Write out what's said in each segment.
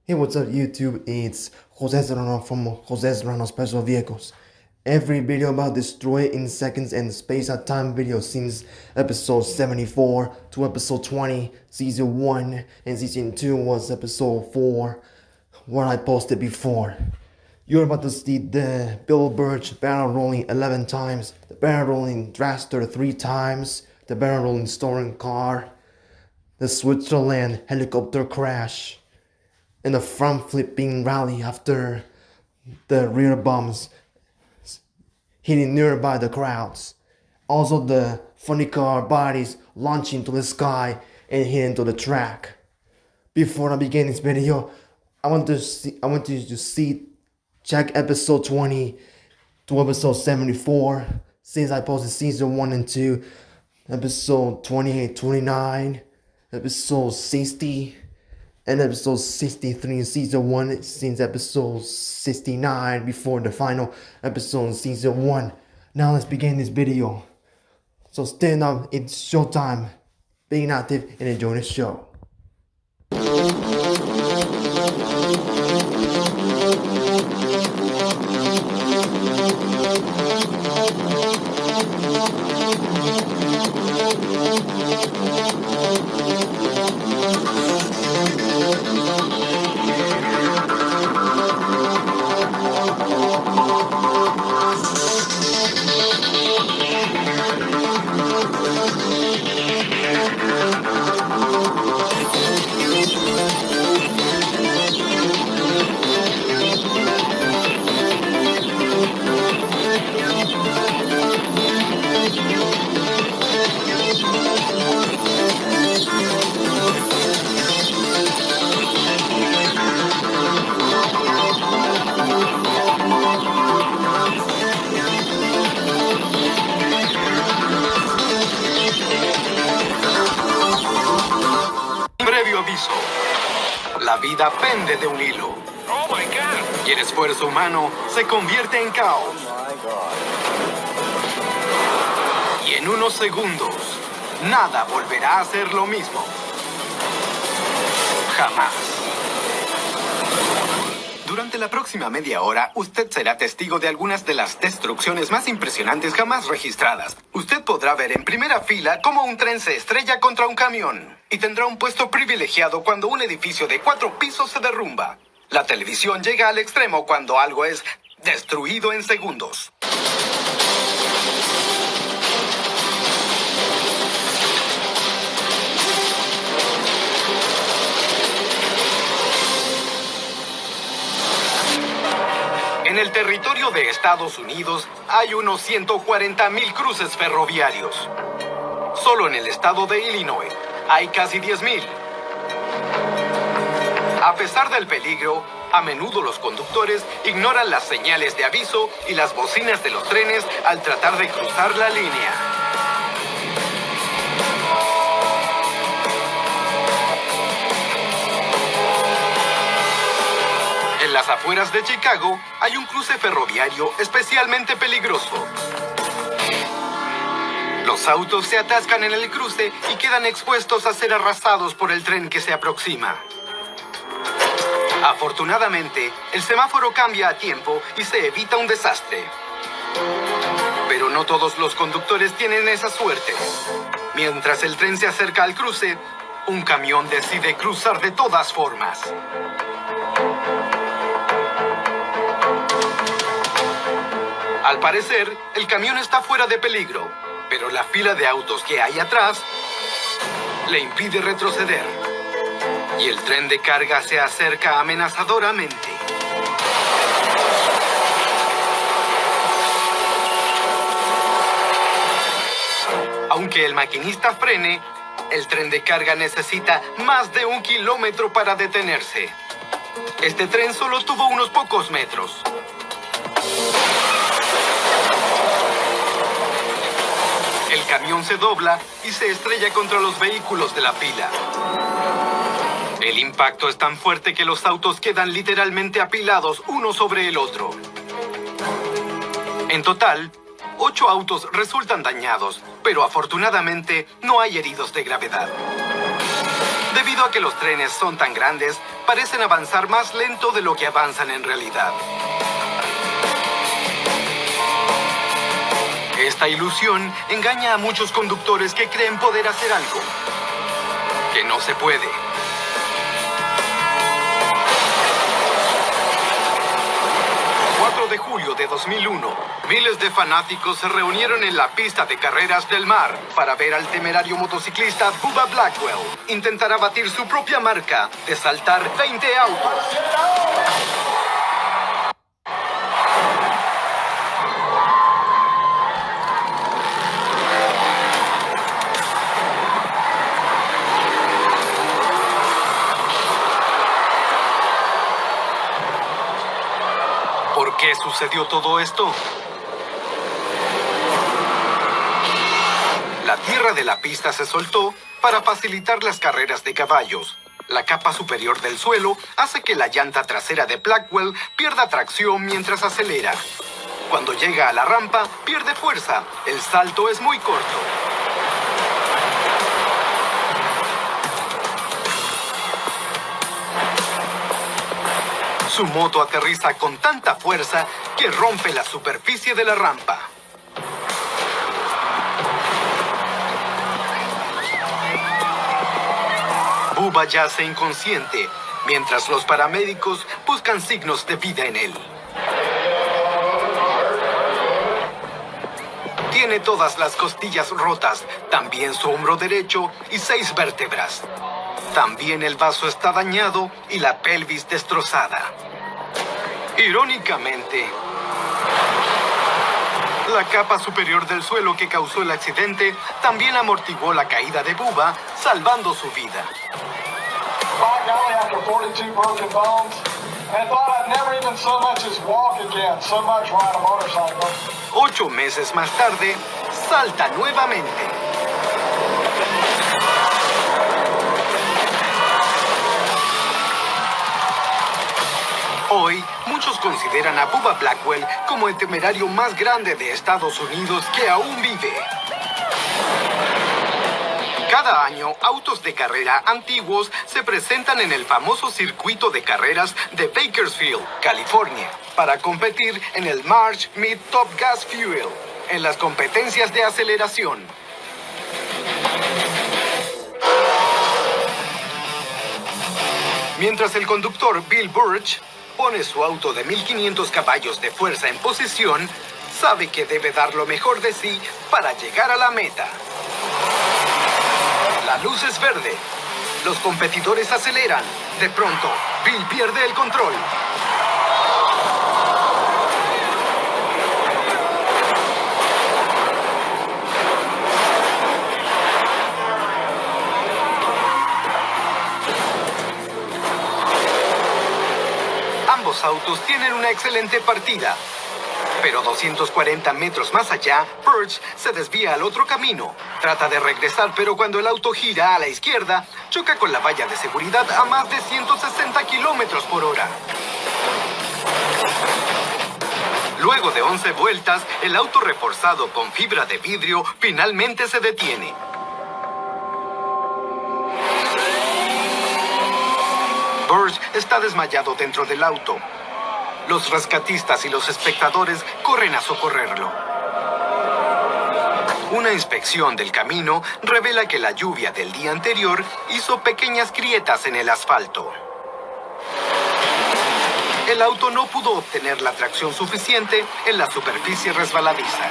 Hey, what's up YouTube? It's Jose Serrano from Jose Serrano Special Vehicles. Every video about Destroy in Seconds and Space Out Time video since episode 74 to episode 20, season 1, and season 2 was episode 4, what I posted before. You're about to see the Bill Birch barrel rolling 11 times, the barrel rolling Dragster 3 times, the barrel rolling stolen car, the Switzerland helicopter crash, and the front flipping rally after the rear bombs hitting nearby the crowds. Also the funny car bodies launching to the sky and hitting to the track. Before I begin this video, I want you to see check episode 20 to episode 74 since I posted season 1 and 2, episode 28, 29, episode 60, and episode 63 in season 1 since episode 69 before the final episode in season 1. Now let's begin this video. So stand up, it's showtime. Being active and enjoy the show. La vida pende de un hilo. Oh my God. Y el esfuerzo humano se convierte en caos. Y en unos segundos, nada volverá a ser lo mismo. Jamás. Durante la próxima media hora, usted será testigo de algunas de las destrucciones más impresionantes jamás registradas. Usted podrá ver en primera fila cómo un tren se estrella contra un camión. Y tendrá un puesto privilegiado cuando un edificio de 4 pisos se derrumba. La televisión llega al extremo cuando algo es destruido en segundos. En el territorio de Estados Unidos hay unos 140,000 cruces ferroviarios. Solo en el estado de Illinois hay casi 10,000. A pesar del peligro, a menudo los conductores ignoran las señales de aviso y las bocinas de los trenes al tratar de cruzar la línea. En las afueras de Chicago hay un cruce ferroviario especialmente peligroso. Los autos se atascan en el cruce y quedan expuestos a ser arrasados por el tren que se aproxima. Afortunadamente, el semáforo cambia a tiempo y se evita un desastre. Pero no todos los conductores tienen esa suerte. Mientras el tren se acerca al cruce, un camión decide cruzar de todas formas. Al parecer, el camión está fuera de peligro, pero la fila de autos que hay atrás le impide retroceder. Y el tren de carga se acerca amenazadoramente. Aunque el maquinista frene, el tren de carga necesita más de 1 kilómetro para detenerse. Este tren solo tuvo unos pocos metros. El camión se dobla y se estrella contra los vehículos de la fila. El impacto es tan fuerte que los autos quedan literalmente apilados uno sobre el otro. En total, 8 autos resultan dañados, pero afortunadamente no hay heridos de gravedad. Debido Debido a que los trenes son tan grandes, parecen avanzar más lento de lo que avanzan en realidad. Esta ilusión engaña a muchos conductores que creen poder hacer algo que no se puede. 4 de julio de 2001, miles de fanáticos se reunieron en la pista de carreras del mar para ver al temerario motociclista Bubba Blackwell intentar batir su propia marca de saltar 20 autos. ¿Por qué sucedió todo esto? La tierra de la pista se soltó para facilitar las carreras de caballos. La capa superior del suelo hace que la llanta trasera de Blackwell pierda tracción mientras acelera. Cuando llega a la rampa, pierde fuerza. El salto es muy corto. Su moto aterriza con tanta fuerza que rompe la superficie de la rampa. Bubba yace inconsciente, mientras los paramédicos buscan signos de vida en él. Tiene todas las costillas rotas, también su hombro derecho y 6 vértebras. También el vaso está dañado y la pelvis destrozada. Irónicamente, la capa superior del suelo que causó el accidente también amortiguó la caída de Bubba, salvando su vida. 8 meses más tarde, salta nuevamente. Hoy, muchos consideran a Bubba Blackwell como el temerario más grande de Estados Unidos que aún vive. Cada año, autos de carrera antiguos se presentan en el famoso circuito de carreras de Bakersfield, California, para competir en el March Mid Top Gas Fuel, en las competencias de aceleración. Mientras el conductor Bill Burch pone su auto de 1500 caballos de fuerza en posición, sabe que debe dar lo mejor de sí para llegar a la meta. La luz es verde. Los competidores aceleran. De pronto, Bill pierde el control. Ambos autos tienen una excelente partida. Pero 240 metros más allá, Burch se desvía al otro camino. Trata de regresar, pero cuando el auto gira a la izquierda, choca con la valla de seguridad a más de 160 kilómetros por hora. Luego de 11 vueltas, el auto reforzado con fibra de vidrio finalmente se detiene. Burch está desmayado dentro del auto. Los rescatistas y los espectadores corren a socorrerlo. Una inspección del camino revela que la lluvia del día anterior hizo pequeñas grietas en el asfalto. El auto no pudo obtener la tracción suficiente en la superficie resbaladiza.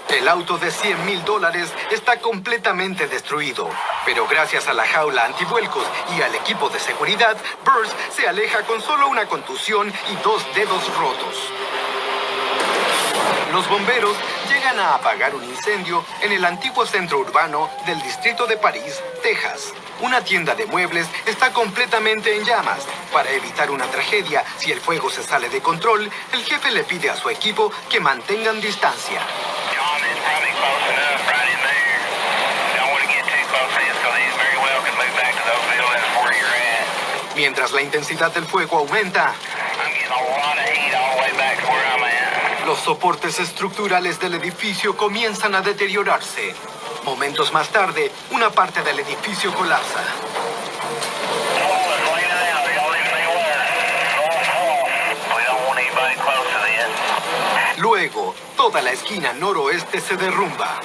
El auto de $100,000 está completamente destruido, pero gracias a la jaula antivuelcos y al equipo de seguridad, Burch se aleja con solo una contusión y 2 dedos rotos. Los bomberos llegan a apagar un incendio en el antiguo centro urbano del distrito de París, Texas. Una tienda de muebles está completamente en llamas. Para evitar una tragedia, si el fuego se sale de control, el jefe le pide a su equipo que mantengan distancia. Mientras la intensidad del fuego aumenta, Los soportes estructurales del edificio comienzan a deteriorarse. Momentos más tarde, una parte del edificio colapsa. Luego, toda la esquina noroeste se derrumba.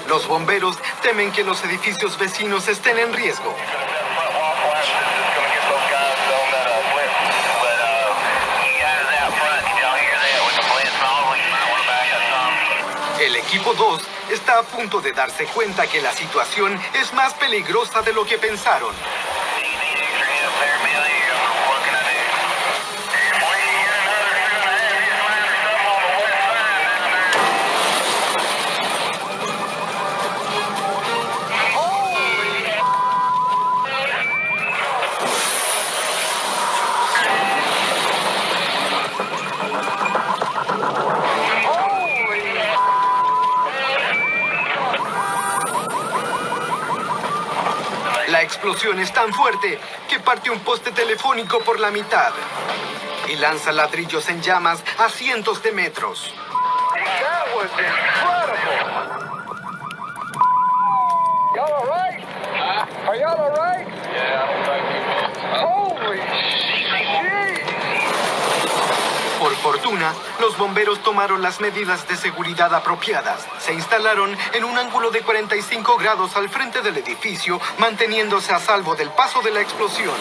Los bomberos temen que los edificios vecinos estén en riesgo. El equipo 2 está a punto de darse cuenta que la situación es más peligrosa de lo que pensaron. La explosión es tan fuerte que parte un poste telefónico por la mitad y lanza ladrillos en llamas a cientos de metros. That was incredible. Y'all all right? Are y'all all right? Holy shit. Por fortuna, los bomberos tomaron las medidas de seguridad apropiadas. Se instalaron en un ángulo de 45 grados al frente del edificio, manteniéndose a salvo del paso de la explosión.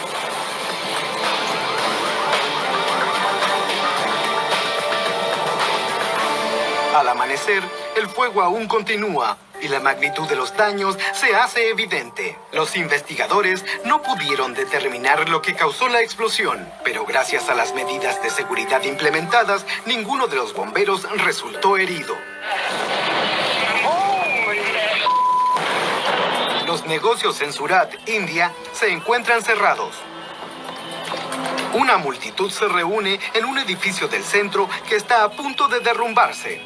Al amanecer, el fuego aún continúa y la magnitud de los daños se hace evidente. Los investigadores no pudieron determinar lo que causó la explosión, pero gracias a las medidas de seguridad implementadas, ninguno de los bomberos resultó herido. Los negocios en Surat, India, se encuentran cerrados. Una multitud se reúne en un edificio del centro que está a punto de derrumbarse.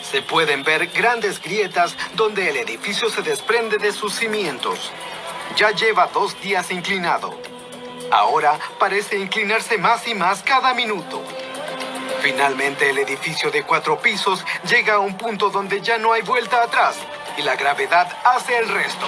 Se pueden ver grandes grietas donde el edificio se desprende de sus cimientos. Ya lleva 2 días inclinado. Ahora parece inclinarse más y más cada minuto. Finalmente el edificio de 4 pisos llega a un punto donde ya no hay vuelta atrás y la gravedad hace el resto.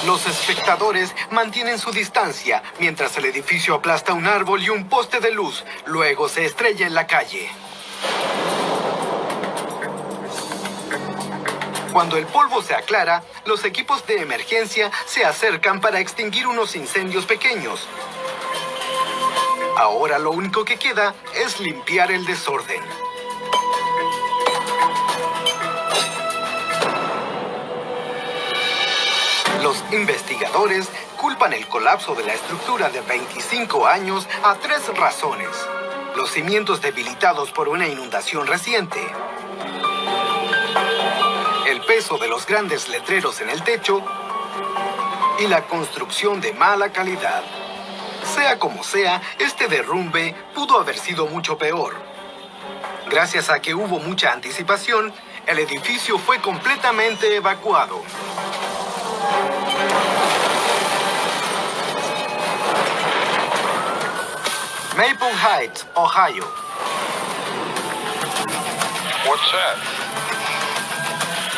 Los espectadores mantienen su distancia mientras el edificio aplasta un árbol y un poste de luz. Luego se estrella en la calle. Cuando el polvo se aclara, los equipos de emergencia se acercan para extinguir unos incendios pequeños. Ahora lo único que queda es limpiar el desorden. Los investigadores culpan el colapso de la estructura de 25 años a 3 razones. Los cimientos debilitados por una inundación reciente, el peso de los grandes letreros en el techo y la construcción de mala calidad. Sea como sea, este derrumbe pudo haber sido mucho peor. Gracias a que hubo mucha anticipación, el edificio fue completamente evacuado. Maple Heights, Ohio. What's that?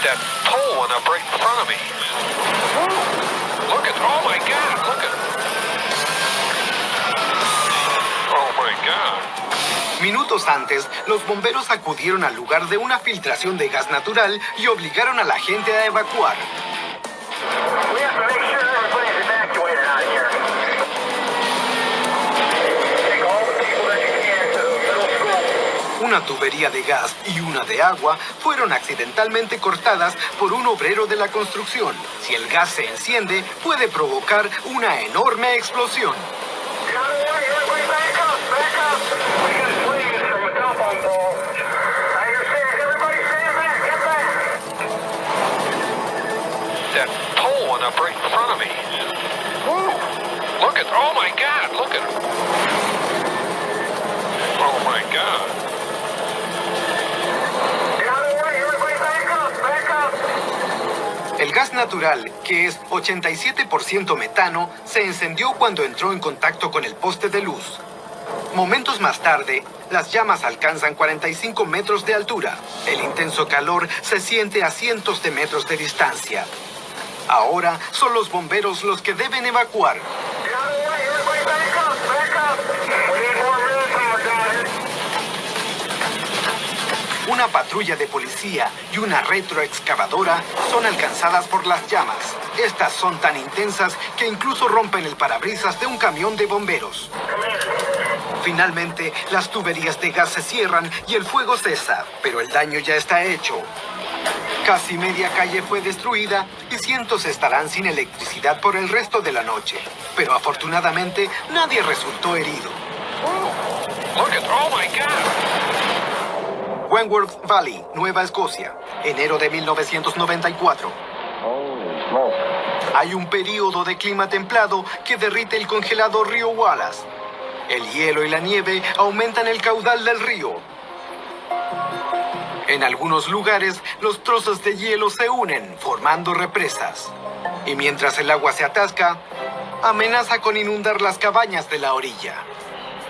That pole went up right in front of me. Look at, oh my God, look at it. Oh my God. Minutos antes, los bomberos acudieron al lugar de una filtración de gas natural y obligaron a la gente a evacuar. We have to make sure everybody's evacuated out of here. Take all the people that you can to the middle school. Una tubería de gas y una de agua fueron accidentalmente cortadas por un obrero de la construcción. Si el gas se enciende, puede provocar una enorme explosión. Get out of the way, everybody back up, back up. We got flames from the telephone pole. I understand, everybody stand back, get back. That pole went up right in front of me. Look at, oh my God, look at it. Oh my God. Get out of the way, everybody back up. El gas natural, que es 87% metano, se encendió cuando entró en contacto con el poste de luz. Momentos más tarde, las llamas alcanzan 45 metros de altura. El intenso calor se siente a cientos de metros de distancia. Ahora son los bomberos los que deben evacuar. Get out of the way. Everybody back up. Back up. We need more manpower, guys. Una patrulla de policía y una retroexcavadora son alcanzadas por las llamas. Estas son tan intensas que incluso rompen el parabrisas de un camión de bomberos. Finalmente, las tuberías de gas se cierran y el fuego cesa, pero el daño ya está hecho. Casi media calle fue destruida y cientos estarán sin electricidad por el resto de la noche. Pero afortunadamente, nadie resultó herido. Look at, oh my God! Wentworth Valley, Nueva Escocia, enero de 1994. Holy smoke. Hay un período de clima templado que derrite el congelado río Wallace. El hielo y la nieve aumentan el caudal del río. En algunos lugares, los trozos de hielo se unen, formando represas. Y mientras el agua se atasca, amenaza con inundar las cabañas de la orilla.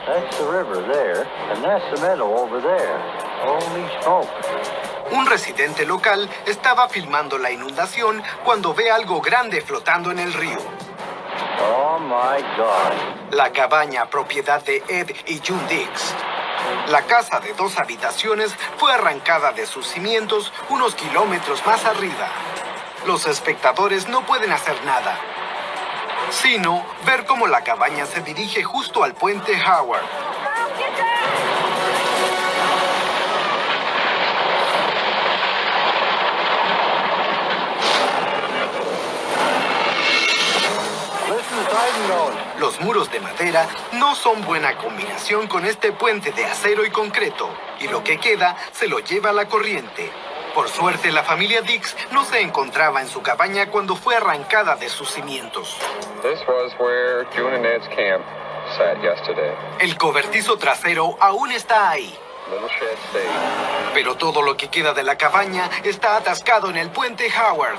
That's the river there, and that's the meadow over there. Holy smoke. Un residente local estaba filmando la inundación cuando ve algo grande flotando en el río. Oh my God. La cabaña, propiedad de Ed y June Dix. La casa de 2 habitaciones fue arrancada de sus cimientos unos kilómetros más arriba. Los espectadores no pueden hacer nada, sino ver cómo la cabaña se dirige justo al puente Howard. Listen to Titan going. Los muros de madera no son buena combinación con este puente de acero y concreto, y lo que queda se lo lleva la corriente. Por suerte, la familia Dix no se encontraba en su cabaña cuando fue arrancada de sus cimientos. This was where June and Ed's camp sat yesterday. El cobertizo trasero aún está ahí, Little shed stayed. pero todo lo que queda de la cabaña está atascado en el puente Howard.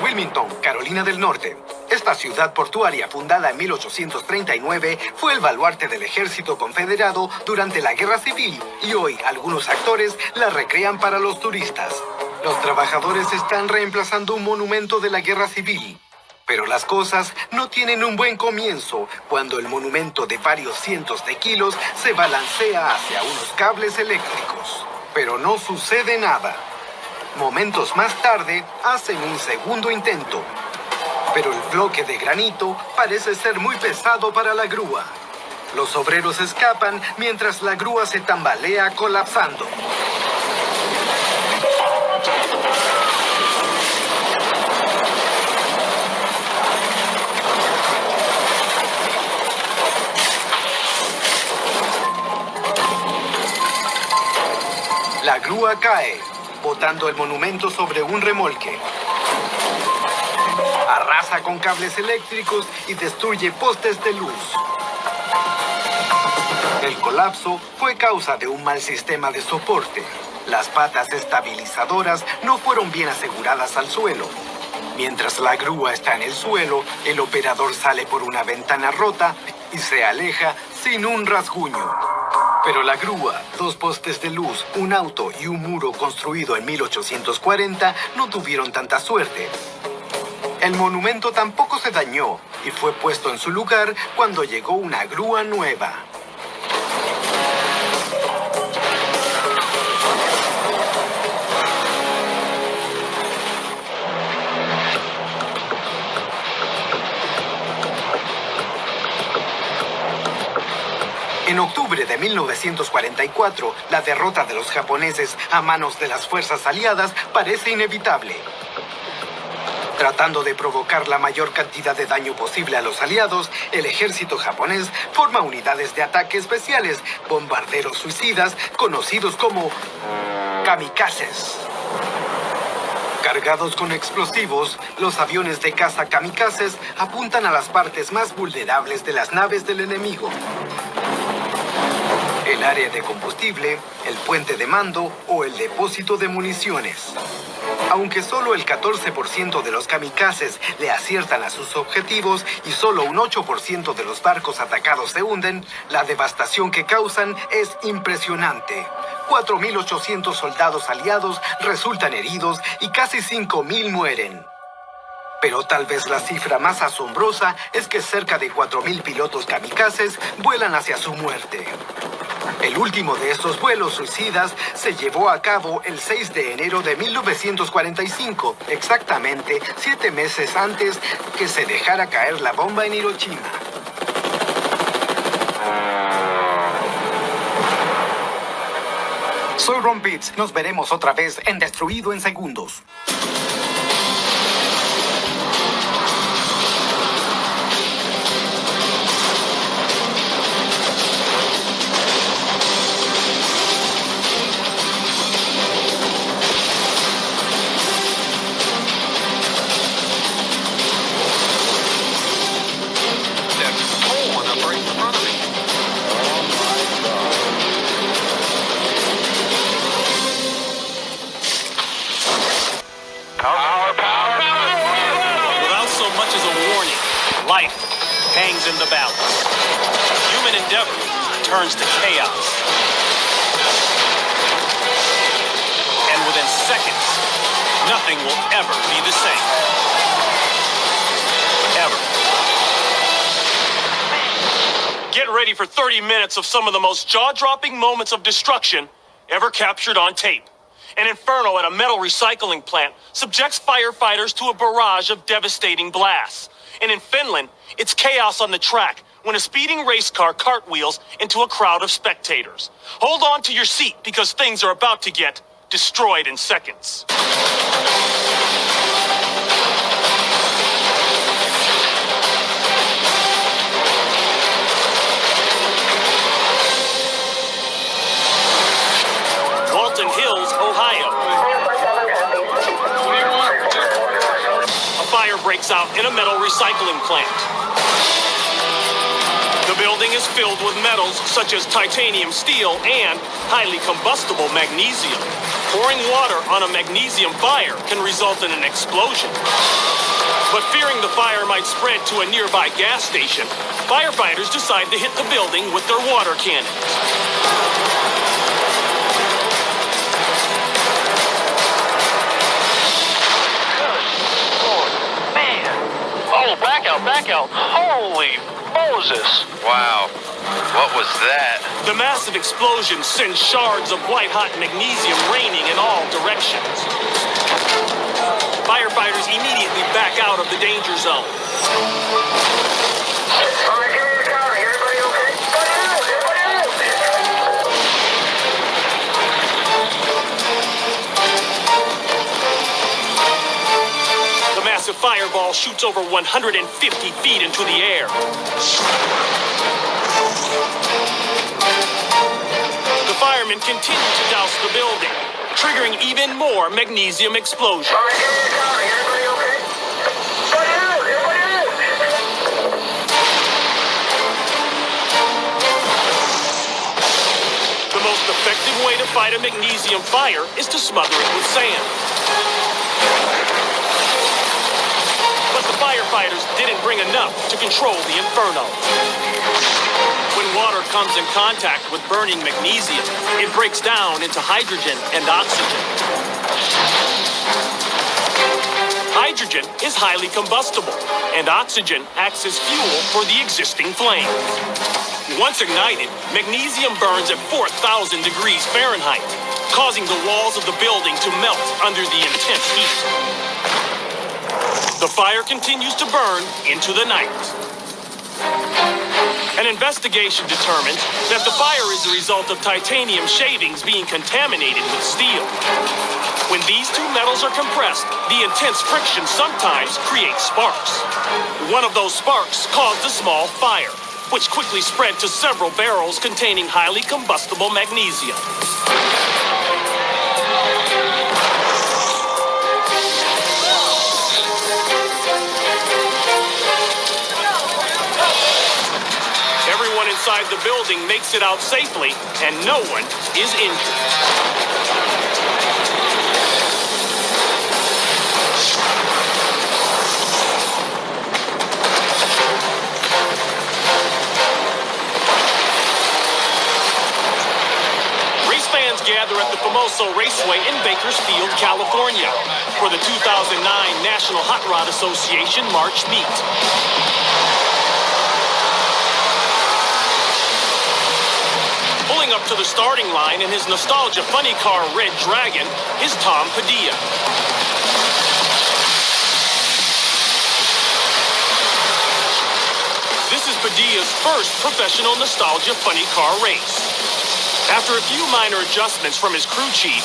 Wilmington, Carolina del Norte. Esta ciudad portuaria, fundada en 1839, fue el baluarte del ejército confederado durante la Guerra Civil y hoy algunos actores la recrean para los turistas. Los trabajadores están reemplazando un monumento de la Guerra Civil. Pero las cosas no tienen un buen comienzo cuando el monumento de varios cientos de kilos se balancea hacia unos cables eléctricos. Pero no sucede nada. Momentos más tarde, hacen un segundo intento. Pero el bloque de granito parece ser muy pesado para la grúa. Los obreros escapan mientras la grúa se tambalea colapsando. La grúa cae, botando el monumento sobre un remolque. Arrasa con cables eléctricos y destruye postes de luz. El colapso fue causa de un mal sistema de soporte. Las patas estabilizadoras no fueron bien aseguradas al suelo. Mientras la grúa está en el suelo, el operador sale por una ventana rota y se aleja sin un rasguño. Pero la grúa, 2 postes de luz, un auto y un muro construido en 1840 no tuvieron tanta suerte. El monumento tampoco se dañó y fue puesto en su lugar cuando llegó una grúa nueva. En octubre de 1944, la derrota de los japoneses a manos de las fuerzas aliadas parece inevitable. Tratando de provocar la mayor cantidad de daño posible a los aliados, el ejército japonés forma unidades de ataque especiales, bombarderos suicidas, conocidos como kamikazes. Cargados con explosivos, los aviones de caza kamikazes apuntan a las partes más vulnerables de las naves del enemigo. el área de combustible, el puente de mando o el depósito de municiones. Aunque solo el 14% de los kamikazes le aciertan a sus objetivos y solo un 8% de los barcos atacados se hunden, la devastación que causan es impresionante. 4.800 soldados aliados resultan heridos y casi 5.000 mueren. Pero tal vez la cifra más asombrosa es que cerca de 4.000 pilotos kamikazes vuelan hacia su muerte. El último de estos vuelos suicidas se llevó a cabo el 6 de enero de 1945, exactamente 7 meses antes que se dejara caer la bomba en Hiroshima. Soy Ron Pitts. Nos veremos otra vez en Destruido en Segundos. Life hangs in the balance. Human endeavor turns to chaos. And within seconds, nothing will ever be the same. Ever. Get ready for 30 minutes of some of the most jaw-dropping moments of destruction ever captured on tape. An inferno at a metal recycling plant subjects firefighters to a barrage of devastating blasts. And in Finland, it's chaos on the track when a speeding race car cartwheels into a crowd of spectators. Hold on to your seat because things are about to get destroyed in seconds. Walton Hills, Ohio. A fire breaks out in a metal recycling plant. The building is filled with metals such as titanium steel and highly combustible magnesium. Pouring water on a magnesium fire can result in an explosion. But fearing the fire might spread to a nearby gas station, firefighters decide to hit the building with their water cannons. Oh, back out. Holy Moses. Wow. What was that? The massive explosion sends shards of white-hot magnesium raining in all directions. Firefighters immediately back out of the danger zone. All right, give me the counting. Everybody okay? The massive fireball shoots over 150 feet into the air. The firemen continue to douse the building, triggering even more magnesium explosions. All right, give me the counting. Everybody okay? The most effective way to fight a magnesium fire is to smother it with sand. But the firefighters didn't bring enough to control the inferno. When water comes in contact with burning magnesium, it breaks down into hydrogen and oxygen. Hydrogen is highly combustible, and oxygen acts as fuel for the existing flame. Once ignited, magnesium burns at 4,000 degrees Fahrenheit, causing the walls of the building to melt under the intense heat. The fire continues to burn into the night. An investigation determined that the fire is the result of titanium shavings being contaminated with steel. When these two metals are compressed, the intense friction sometimes creates sparks. One of those sparks caused a small fire, which quickly spread to several barrels containing highly combustible magnesium. Everyone inside inside the building makes it out safely, and no one is injured. Race fans gather at the Famoso Raceway in Bakersfield, California, for the 2009 National Hot Rod Association March Meet. Pulling up to the starting line in his nostalgia funny car Red Dragon is Tom Padilla. This is Padilla's first professional nostalgia funny car race. After a few minor adjustments from his crew chief,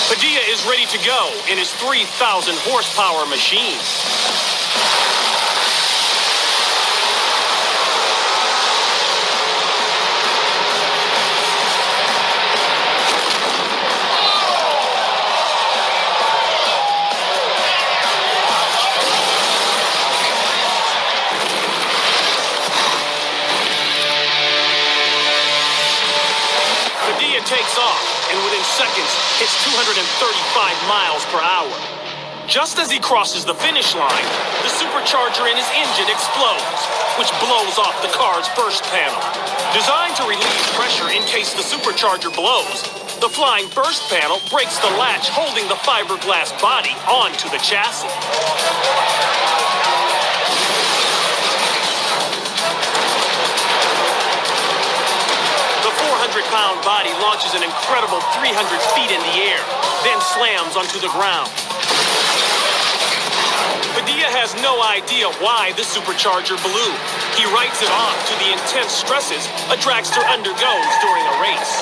Padilla is ready to go in his 3,000 horsepower machine. Takes off and within seconds hits 235 miles per hour. Just as he crosses the finish line, the supercharger in his engine explodes, which blows off the car's burst panel. Designed to relieve pressure in case the supercharger blows, the flying burst panel breaks the latch holding the fiberglass body onto the chassis. The 400-pound body launches an incredible 300 feet in the air, then slams onto the ground. Padilla has no idea why the supercharger blew. He writes it off to the intense stresses a dragster undergoes during a race.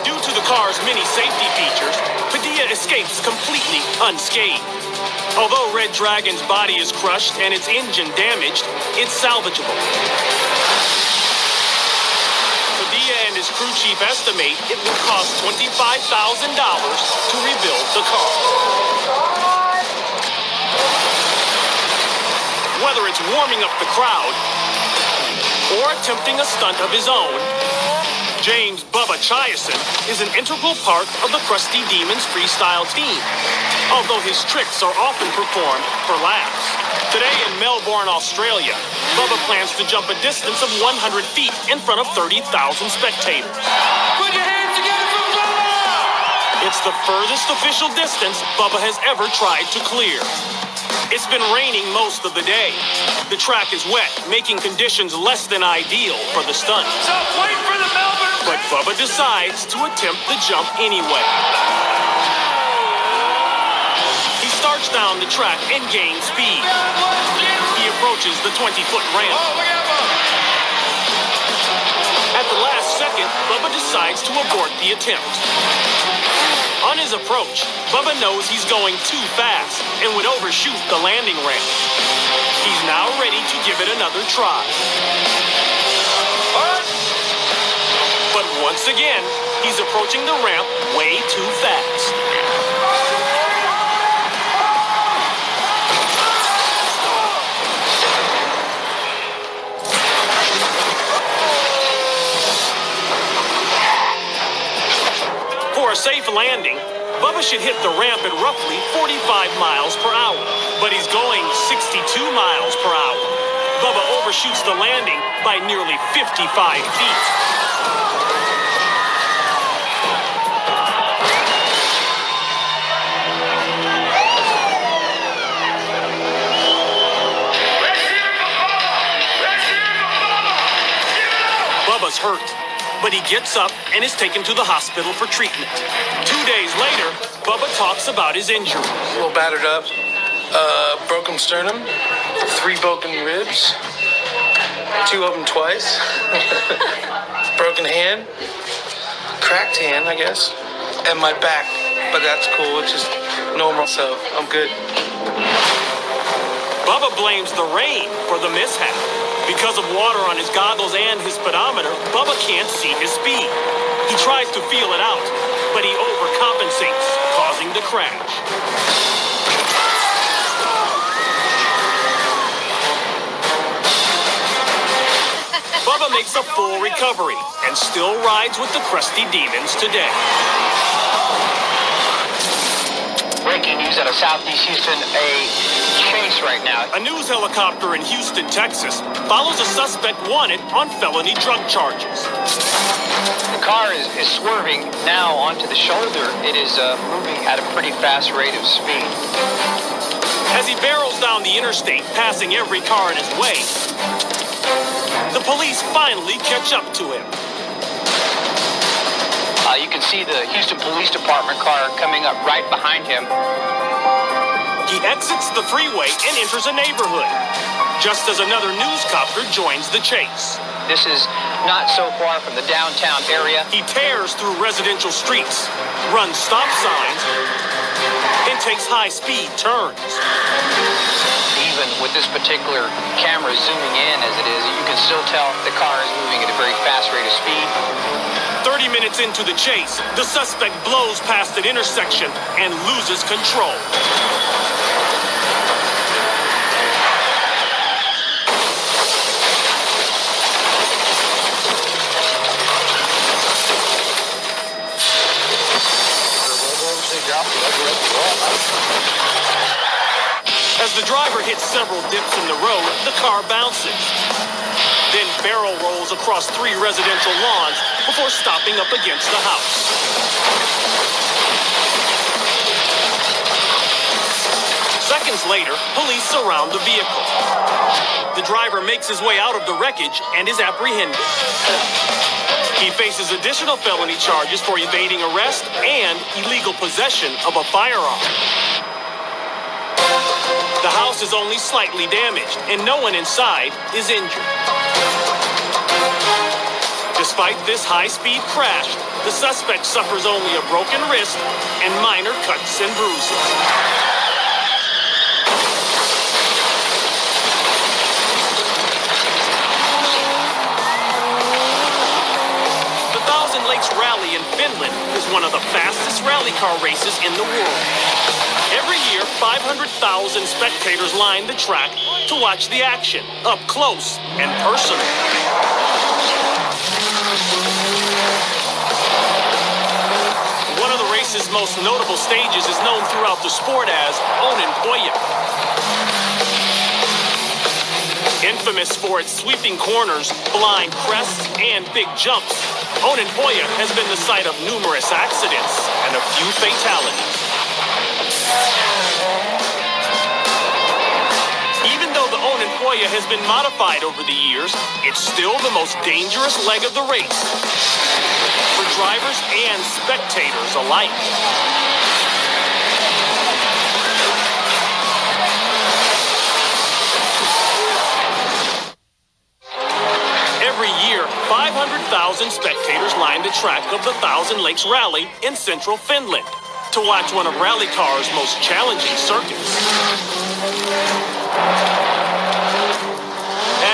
Due to the car's many safety features, Padilla escapes completely unscathed. Although Red Dragon's body is crushed and its engine damaged, it's salvageable. And his crew chief estimate it will cost $25,000 to rebuild the car. Whether it's warming up the crowd or attempting a stunt of his own, James Bubba Chiasson is an integral part of the Krusty Demons freestyle team, although his tricks are often performed for laughs. Today in Melbourne, Australia, Bubba plans to jump a distance of 100 feet in front of 30,000 spectators. Put your hands together for Bubba! It's the furthest official distance Bubba has ever tried to clear. It's been raining most of the day. The track is wet, making conditions less than ideal for the stunt. So wait for the Melbourne... But Bubba decides to attempt the jump anyway. He starts down the track and gains speed. He approaches the 20-foot ramp. Oh, look at Bubba! At the last second, Bubba decides to abort the attempt. On his approach, Bubba knows he's going too fast and would overshoot the landing ramp. He's now ready to give it another try. But once again, he's approaching the ramp way too fast. For a safe landing, Bubba should hit the ramp at roughly 45 miles per hour, but he's going 62 miles per hour. Bubba overshoots the landing by nearly 55 feet. Bubba's hurt, but he gets up and is taken to the hospital for treatment. 2 days later, Bubba talks about his injuries. A little battered up, broken sternum, 3 broken ribs, 2 of them twice, broken hand, cracked hand, I guess, and my back, but that's cool, it's just normal, so I'm good. Bubba blames the rain for the mishap. Because of water on his goggles and his speedometer, Bubba can't see his speed. He tries to feel it out, but he overcompensates, causing the crash. Bubba makes a a full recovery and still rides with the Crusty Demons today. Breaking news out of Southeast Houston, a chase right now. A news helicopter in Houston, Texas, follows a suspect wanted on felony drug charges. The car is swerving now onto the shoulder. It is moving at a pretty fast rate of speed. As he barrels down the interstate, passing every car in his way, the police finally catch up to him. You can see the Houston Police Department car coming up right behind him. He exits the freeway and enters a neighborhood, just as another newscopter joins the chase. This is not so far from the downtown area. He tears through residential streets, runs stop signs, and takes high-speed turns. Even with this particular camera zooming in as it is, you can still tell the car is moving at a very fast rate of speed. 30 minutes into the chase, the suspect blows past an intersection and loses control. As the driver hits several dips in the road, the car bounces. Then barrel rolls across 3 residential lawns before stopping up against the house. Seconds later, police surround the vehicle. The driver makes his way out of the wreckage and is apprehended. He faces additional felony charges for evading arrest and illegal possession of a firearm. The house is only slightly damaged, and no one inside is injured. Despite this high-speed crash, the suspect suffers only a broken wrist and minor cuts and bruises. The Thousand Lakes Rally in Finland is one of the fastest rally car races in the world. Every year, 500,000 spectators line the track to watch the action, up close and personal. One of the race's most notable stages is known throughout the sport as Onnenpojat. Infamous for its sweeping corners, blind crests, and big jumps, Onnenpojat has been the site of numerous accidents and a few fatalities. Even though the Onnenpojat has been modified over the years, it's still the most dangerous leg of the race for drivers and spectators alike. Every year, 500,000 spectators line the track of the Thousand Lakes Rally in central Finland to watch one of rally cars' most challenging circuits.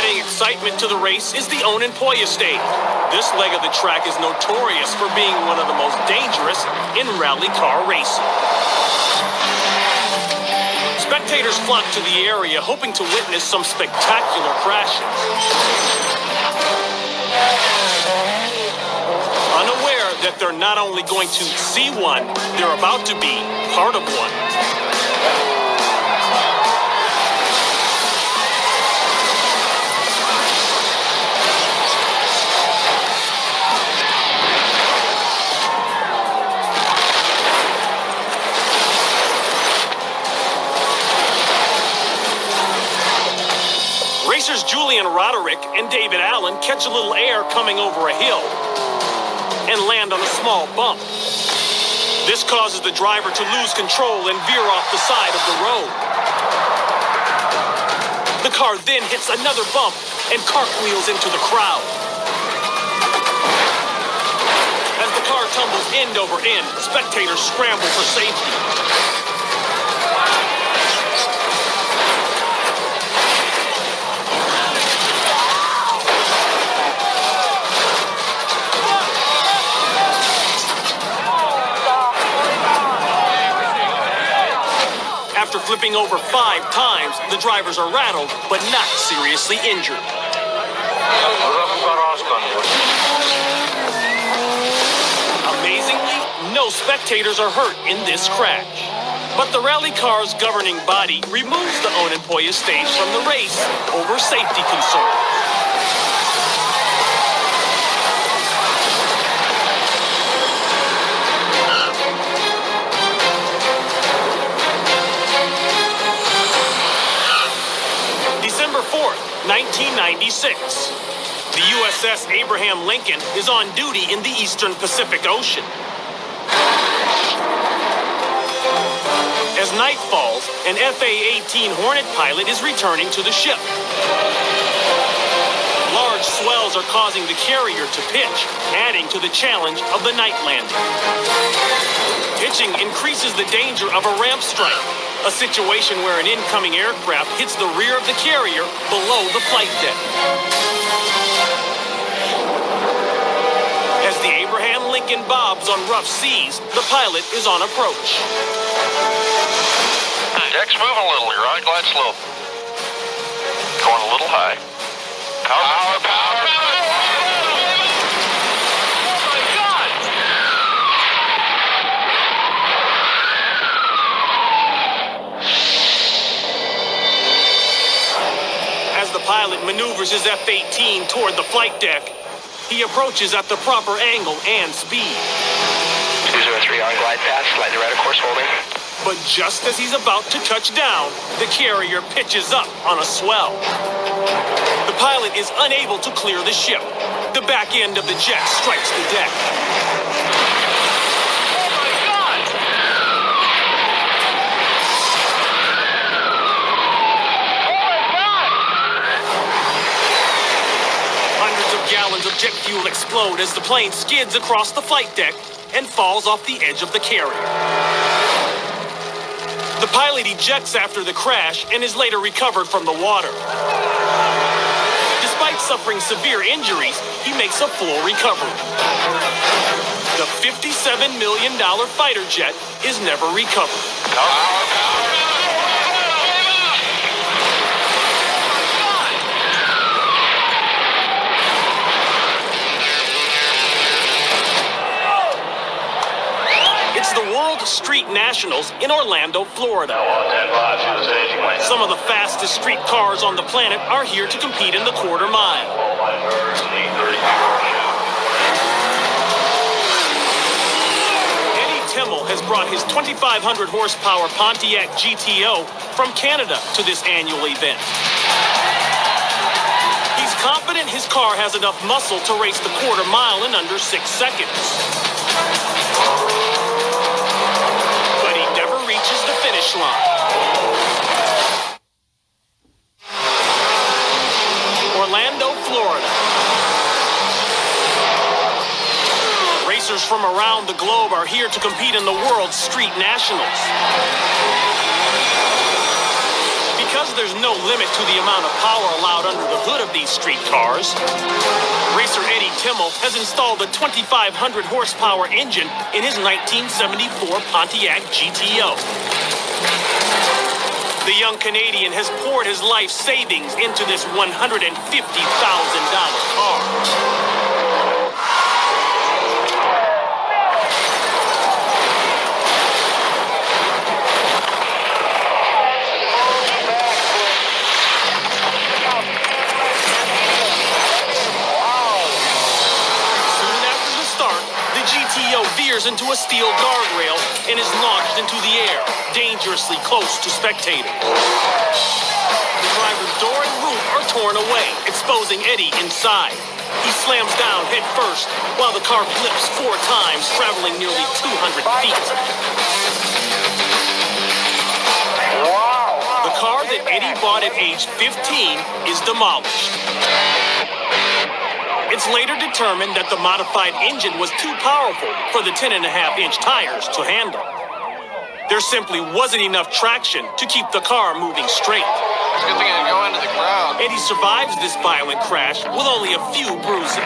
Adding excitement to the race is the Onnenpojat stage. This leg of the track is notorious for being one of the most dangerous in rally car racing. Spectators flock to the area hoping to witness some spectacular crashes. Unaware that they're not only going to see one, they're about to be part of one. Racers Julian Roderick and David Allen catch a little air coming over a hill and land on a small bump. This causes the driver to lose control and veer off the side of the road. The car then hits another bump and cartwheels into the crowd. As the car tumbles end over end, spectators scramble for safety. After flipping over 5 times, the drivers are rattled but not seriously injured. Amazingly, no spectators are hurt in this crash. But the rally car's governing body removes the Onenpoya stage from the race over safety concerns. December 4th, 1996. The USS Abraham Lincoln is on duty in the Eastern Pacific Ocean. As night falls, an FA-18 Hornet pilot is returning to the ship. Large swells are causing the carrier to pitch, adding to the challenge of the night landing. Pitching increases the danger of a ramp strike, a situation where an incoming aircraft hits the rear of the carrier below the flight deck. As the Abraham Lincoln bobs on rough seas, the pilot is on approach. Deck's moving a little. You're on glide slope. Going a little high. Power, power, power. Oh my God! As the pilot maneuvers his F-18 toward the flight deck, he approaches at the proper angle and speed. 203 on glide path, slightly right of course holding. But just as he's about to touch down, the carrier pitches up on a swell. The pilot is unable to clear the ship. The back end of the jet strikes the deck. Oh my God! Oh my God! Hundreds of gallons of jet fuel explode as the plane skids across the flight deck and falls off the edge of the carrier. The pilot ejects after the crash and is later recovered from the water. Despite suffering severe injuries, he makes a full recovery. The $57 million fighter jet is never recovered. It's the World Street Nationals in Orlando, Florida. Some of the fastest street cars on the planet are here to compete in the quarter mile. Eddie Timmel has brought his 2,500 horsepower Pontiac GTO from Canada to this annual event. He's confident his car has enough muscle to race the quarter mile in under 6 seconds. Reaches the finish line. Orlando, Florida. Racers from around the globe are here to compete in the World Street Nationals. Because there's no limit to the amount of power allowed under the hood of these street cars, racer Eddie Timmel has installed a 2,500 horsepower engine in his 1974 Pontiac GTO. The young Canadian has poured his life savings into this $150,000 car. Veers into a steel guardrail and is launched into the air, dangerously close to spectators. The driver's door and roof are torn away, exposing Eddie inside. He slams down head first, while the car flips 4 times, traveling nearly 200 feet. The car that Eddie bought at age 15 is demolished. It's later determined that the modified engine was too powerful for the 10.5-inch tires to handle. There simply wasn't enough traction to keep the car moving straight. It's a good thing I didn't go into the ground. Eddie survives this violent crash with only a few bruises.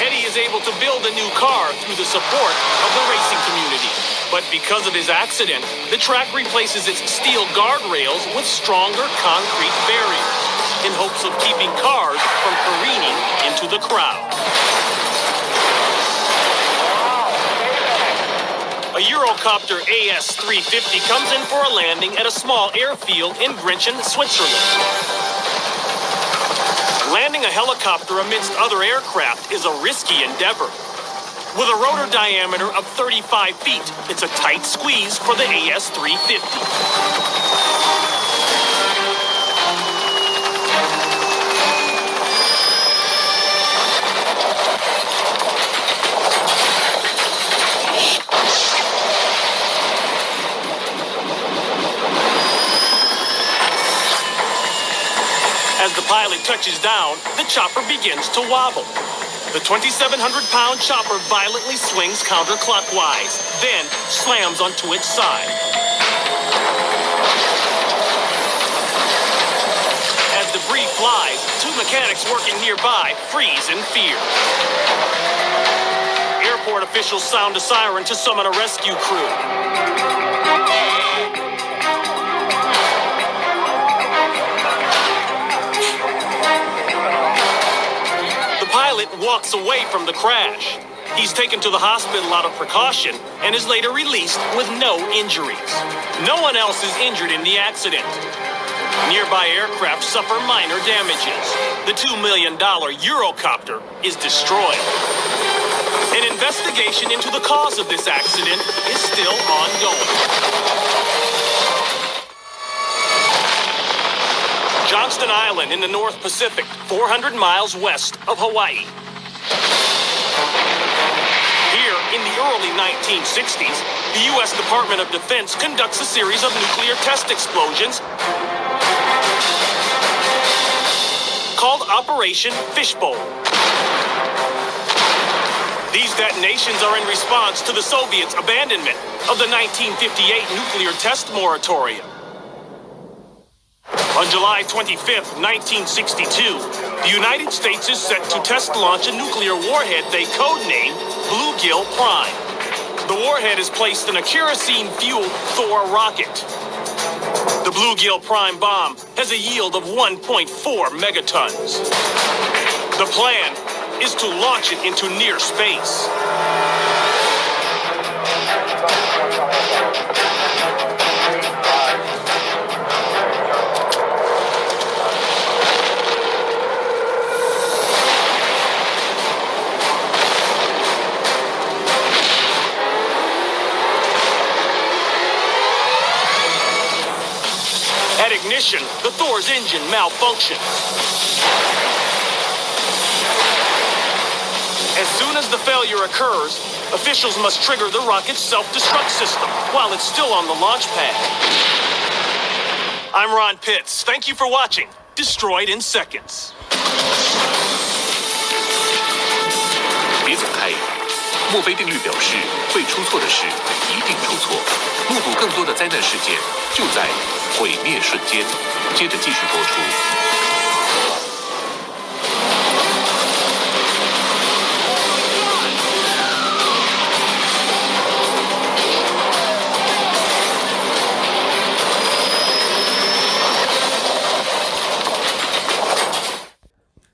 Eddie is is able to build a new car through the support of the racing community. But because of his accident, the track replaces its steel guardrails with stronger concrete barriers in hopes of keeping cars from careening into the crowd. A Eurocopter AS-350 comes in for a landing at a small airfield in Grenchen, Switzerland. Landing a helicopter amidst other aircraft is a risky endeavor. With a rotor diameter of 35 feet, it's a tight squeeze for the AS-350. As the pilot touches down, the chopper begins to wobble. The 2,700-pound chopper violently swings counterclockwise, then slams onto its side. As debris flies, two mechanics working nearby freeze in fear. Airport officials sound a siren to summon a rescue crew. Pilot walks away from the crash. He's taken to the hospital out of precaution and is later released with no injuries. No one else is injured in the accident. Nearby aircraft suffer minor damages. The $2 million Eurocopter is destroyed. An investigation into the cause of this accident is still ongoing. Johnston Island in the North Pacific, 400 miles west of Hawaii. Here, in the early 1960s, the U.S. Department of Defense conducts a series of nuclear test explosions called Operation Fishbowl. These detonations are in response to the Soviets' abandonment of the 1958 nuclear test moratorium. On July 25, 1962, the United States is set to test launch a nuclear warhead they codenamed Bluegill Prime. The warhead is placed in a kerosene-fueled Thor rocket. The Bluegill Prime bomb has a yield of 1.4 megatons. The plan is to launch it into near space. At ignition, the Thor's engine malfunctions. As soon as the failure occurs, officials must trigger the rocket's self-destruct system while it's still on the launch pad. I'm Ron Pitts. Thank you for watching Destroyed in Seconds. 别走开！墨菲定律表示，会出错的事一定出错。目睹更多的灾难事件，就在毁灭瞬间。接着继续播出。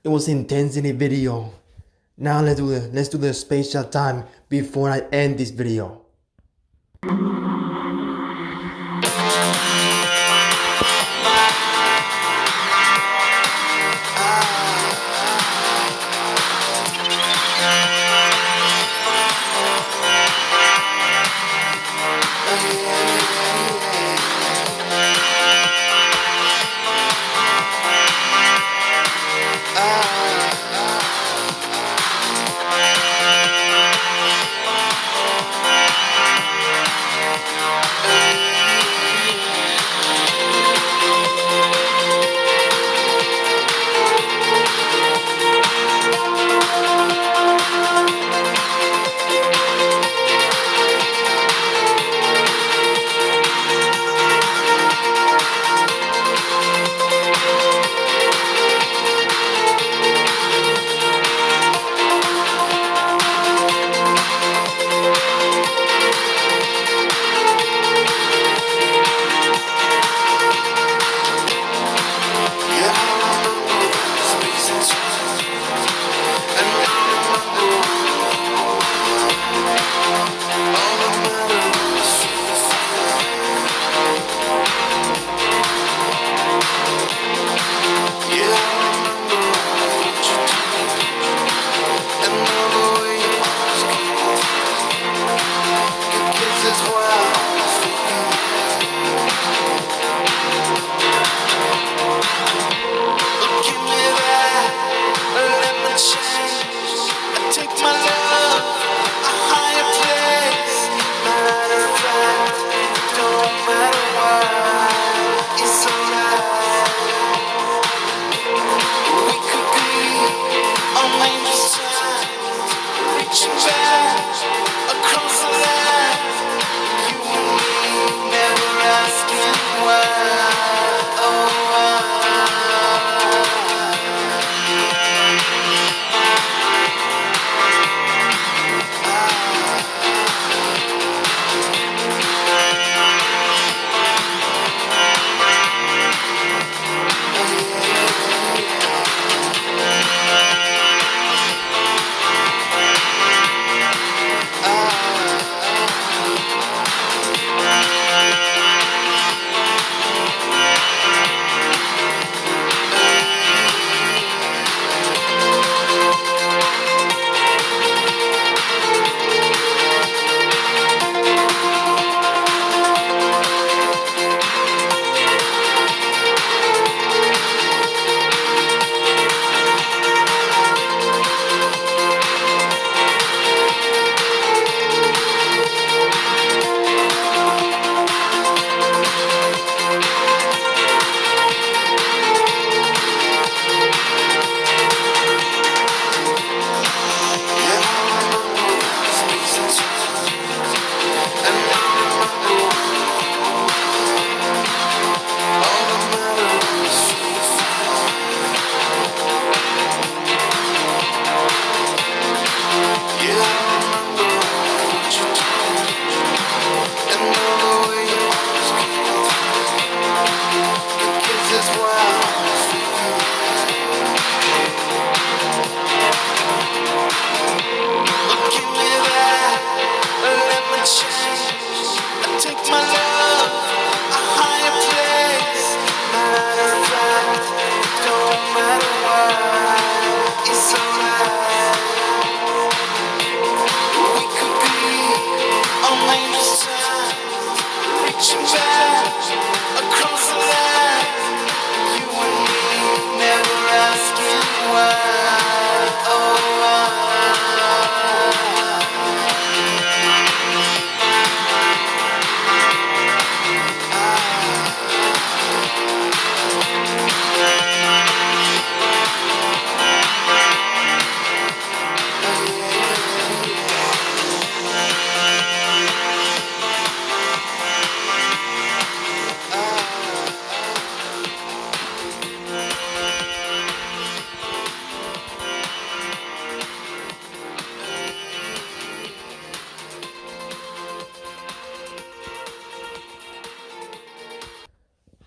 It was intensity video. Now let's do the space shot time before I end this video.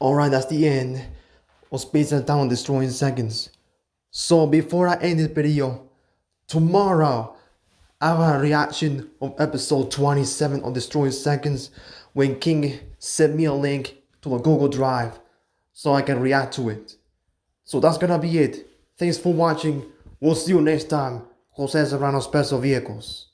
Alright, that's the end of Space and Time Destroying Seconds. So before I end this video, tomorrow I have a reaction of episode 27 of Destroying Seconds when King sent me a link to a Google Drive so I can react to it. So that's gonna be it. Thanks for watching. We'll see you next time. Jose Serrano Special Vehicles.